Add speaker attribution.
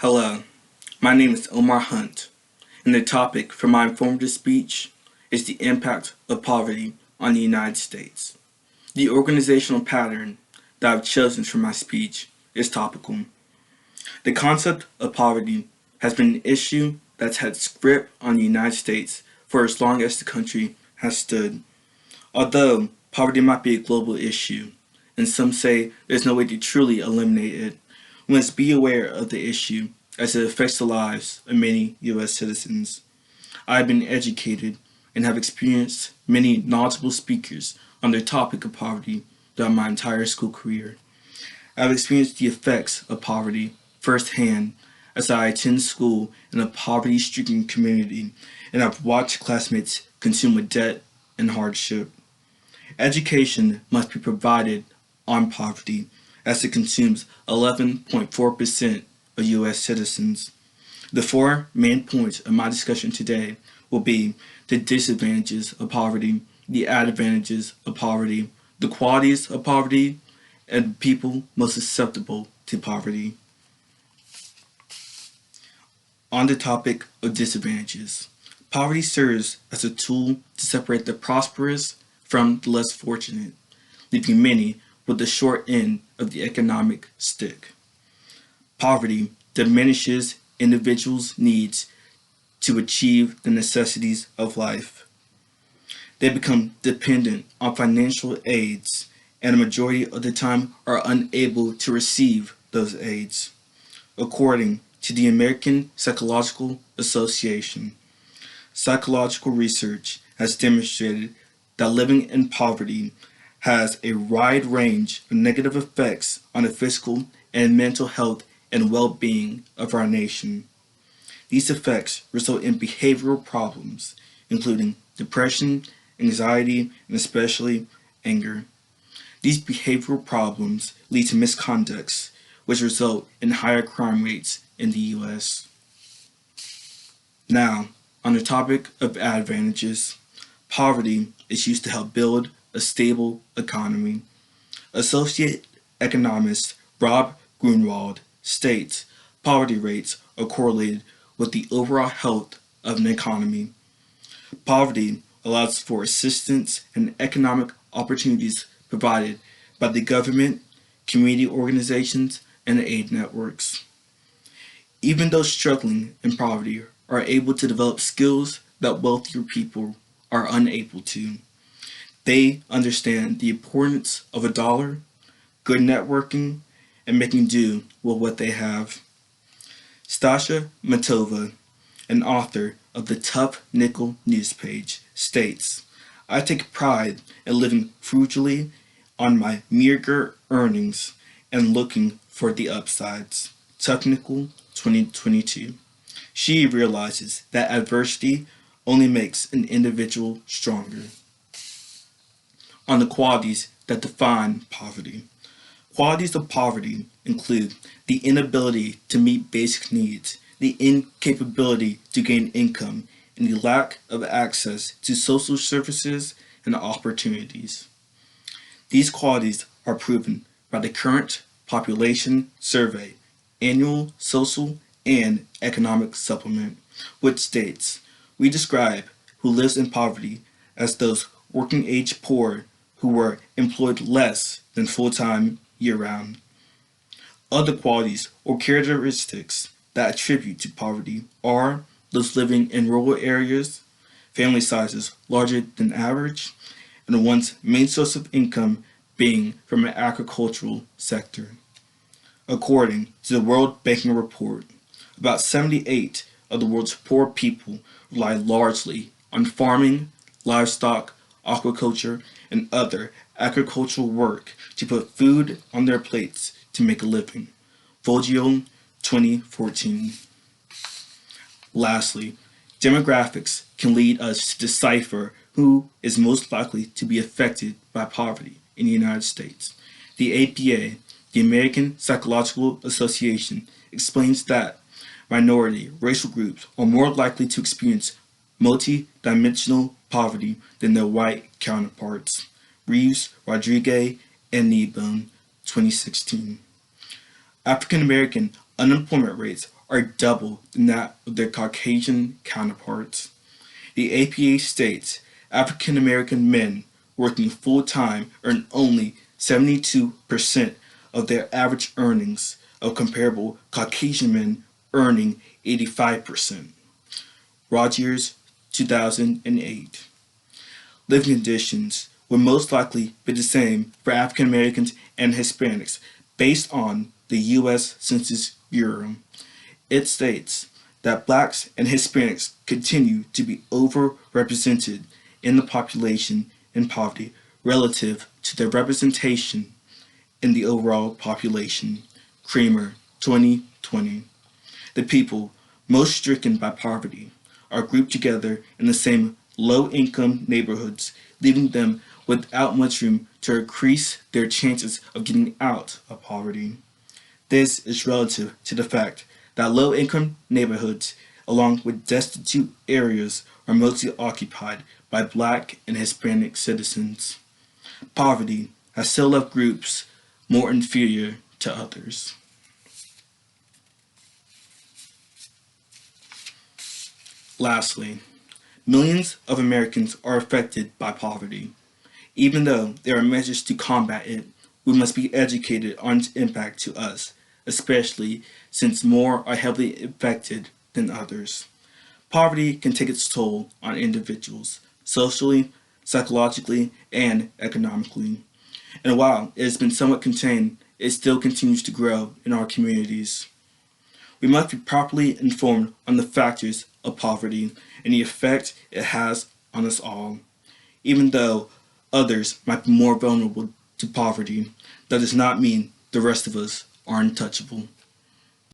Speaker 1: Hello, my name is Omar Hunt, and the topic for my informative speech is the impact of poverty on the United States. The organizational pattern that I've chosen for my speech is topical. The concept of poverty has been an issue that's had its grip on the United States for as long as the country has stood. Although poverty might be a global issue, and some say there's no way to truly eliminate it, we must be aware of the issue as it affects the lives of many U.S. citizens. I have been educated and have experienced many knowledgeable speakers on the topic of poverty throughout my entire school career. I have experienced the effects of poverty firsthand as I attend school in a poverty-stricken community and have watched classmates consume with debt and hardship. Education must be provided on poverty as it consumes 11.4% of U.S. citizens. The four main points of my discussion today will be the disadvantages of poverty, the advantages of poverty, the qualities of poverty, and people most susceptible to poverty. On the topic of disadvantages, poverty serves as a tool to separate the prosperous from the less fortunate, leaving many with the short end of the economic stick. Poverty diminishes individuals' needs to achieve the necessities of life. They become dependent on financial aids and a majority of the time are unable to receive those aids. According to the American Psychological Association, psychological research has demonstrated that living in poverty has a wide range of negative effects on the physical and mental health and well-being of our nation. These effects result in behavioral problems, including depression, anxiety, and especially anger. These behavioral problems lead to misconducts, which result in higher crime rates in the U.S. Now, on the topic of advantages, poverty is used to help build a stable economy. Associate economist Rob Grunwald states poverty rates are correlated with the overall health of an economy. Poverty allows for assistance and economic opportunities provided by the government, community organizations, and aid networks. Even those struggling in poverty are able to develop skills that wealthier people are unable to. They understand the importance of a dollar, good networking, and making do with what they have. Stasha Matova, an author of the Tough Nickel news page, states, I take pride in living frugally on my meager earnings and looking for the upsides. Tough Nickel 2022. She realizes that adversity only makes an individual stronger. On the qualities that define poverty. Qualities of poverty include the inability to meet basic needs, the incapability to gain income, and the lack of access to social services and opportunities. These qualities are proven by the current population survey, annual social and economic supplement, which states, we describe who lives in poverty as those working age poor who were employed less than full-time year-round. Other qualities or characteristics that attribute to poverty are those living in rural areas, family sizes larger than average, and one's main source of income being from an agricultural sector. According to the World Banking Report, about 78 of the world's poor people rely largely on farming, livestock, aquaculture, and other agricultural work to put food on their plates to make a living. Vogel 2014. Lastly, demographics can lead us to decipher who is most likely to be affected by poverty in the United States. The APA, the American Psychological Association, explains that minority racial groups are more likely to experience multi-dimensional poverty than their white counterparts. Reeves, Rodriguez, and Kneebone, 2016. African American unemployment rates are double than that of their Caucasian counterparts. The APA states African American men working full time earn only 72% of their average earnings of comparable Caucasian men earning 85%. Rogers, 2008. Living conditions would most likely be the same for African Americans and Hispanics based on the U.S. Census Bureau. It states that blacks and Hispanics continue to be overrepresented in the population in poverty relative to their representation in the overall population. Kramer, 2020. The people most stricken by poverty are grouped together in the same low-income neighborhoods, leaving them without much room to increase their chances of getting out of poverty. This is relative to the fact that low-income neighborhoods, along with destitute areas, are mostly occupied by Black and Hispanic citizens. Poverty has still left groups more inferior to others. Lastly, millions of Americans are affected by poverty. Even though there are measures to combat it, we must be educated on its impact to us, especially since more are heavily affected than others. Poverty can take its toll on individuals, socially, psychologically, and economically. And while it has been somewhat contained, it still continues to grow in our communities. We must be properly informed on the factors of poverty and the effect it has on us all. Even though others might be more vulnerable to poverty, that does not mean the rest of us are untouchable.